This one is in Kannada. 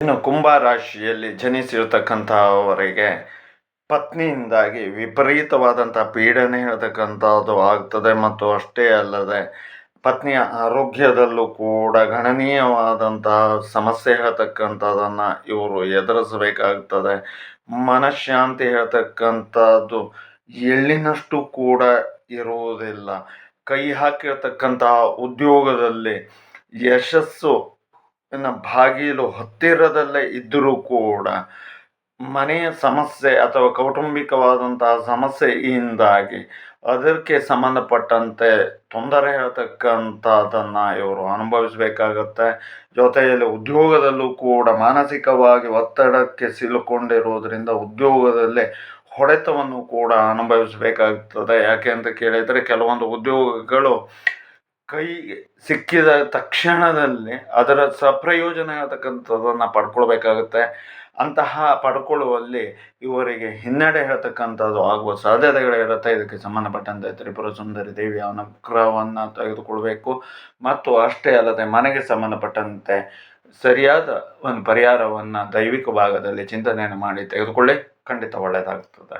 ಇನ್ನು ಕುಂಭ ರಾಶಿಯಲ್ಲಿ ಜನಿಸಿರ್ತಕ್ಕಂಥವರಿಗೆ ಪತ್ನಿಯಿಂದಾಗಿ ವಿಪರೀತವಾದಂಥ ಪೀಡನೆ ಹೇಳ್ತಕ್ಕಂಥದ್ದು ಆಗ್ತದೆ. ಮತ್ತು ಅಷ್ಟೇ ಅಲ್ಲದೆ ಪತ್ನಿಯ ಆರೋಗ್ಯದಲ್ಲೂ ಕೂಡ ಗಣನೀಯವಾದಂತಹ ಸಮಸ್ಯೆ ಹೇಳ್ತಕ್ಕಂಥದ್ದನ್ನು ಇವರು ಎದುರಿಸಬೇಕಾಗ್ತದೆ. ಮನಃಶಾಂತಿ ಹೇಳ್ತಕ್ಕಂಥದ್ದು ಎಳ್ಳಿನಷ್ಟು ಕೂಡ ಇರುವುದಿಲ್ಲ. ಕೈ ಹಾಕಿರ್ತಕ್ಕಂತಹ ಉದ್ಯೋಗದಲ್ಲಿ ಯಶಸ್ಸು ಬಾಗಿಲು ಹತ್ತಿರದಲ್ಲೇ ಇದ್ದರೂ ಕೂಡ ಮನೆಯ ಸಮಸ್ಯೆ ಅಥವಾ ಕೌಟುಂಬಿಕವಾದಂತಹ ಸಮಸ್ಯೆಯಿಂದಾಗಿ ಅದಕ್ಕೆ ಸಂಬಂಧಪಟ್ಟಂತೆ ತೊಂದರೆ ಹೇಳ್ತಕ್ಕಂಥದ್ದನ್ನು ಇವರು ಅನುಭವಿಸಬೇಕಾಗತ್ತೆ. ಜೊತೆಯಲ್ಲಿ ಉದ್ಯೋಗದಲ್ಲೂ ಕೂಡ ಮಾನಸಿಕವಾಗಿ ಒತ್ತಡಕ್ಕೆ ಸಿಲುಕೊಂಡಿರುವುದರಿಂದ ಉದ್ಯೋಗದಲ್ಲೇ ಹೊಡೆತವನ್ನು ಕೂಡ ಅನುಭವಿಸಬೇಕಾಗ್ತದೆ. ಯಾಕೆ ಅಂತ ಕೇಳಿದರೆ, ಕೆಲವೊಂದು ಉದ್ಯೋಗಗಳು ಕೈಗೆ ಸಿಕ್ಕಿದ ತಕ್ಷಣದಲ್ಲಿ ಅದರ ಸಪ್ರಯೋಜನ ಹೇಳ್ತಕ್ಕಂಥದ್ದನ್ನು ಪಡ್ಕೊಳ್ಬೇಕಾಗುತ್ತೆ. ಅಂತಹ ಪಡ್ಕೊಳ್ಳುವಲ್ಲಿ ಇವರಿಗೆ ಹಿನ್ನಡೆ ಹೇಳ್ತಕ್ಕಂಥದ್ದು ಆಗುವ ಸಾಧ್ಯತೆಗಳಿರುತ್ತೆ. ಇದಕ್ಕೆ ಸಂಬಂಧಪಟ್ಟಂತೆ ತ್ರಿಪುರ ಸುಂದರಿ ದೇವಿಯ ಅನುಗ್ರಹವನ್ನು ತೆಗೆದುಕೊಳ್ಬೇಕು. ಮತ್ತು ಅಷ್ಟೇ ಅಲ್ಲದೆ ಮನೆಗೆ ಸಂಬಂಧಪಟ್ಟಂತೆ ಸರಿಯಾದ ಒಂದು ಪರಿಹಾರವನ್ನು ದೈವಿಕ ಭಾಗದಲ್ಲಿ ಚಿಂತನೆಯನ್ನು ಮಾಡಿ ತೆಗೆದುಕೊಳ್ಳಿ, ಖಂಡಿತ ಒಳ್ಳೆಯದಾಗ್ತದೆ.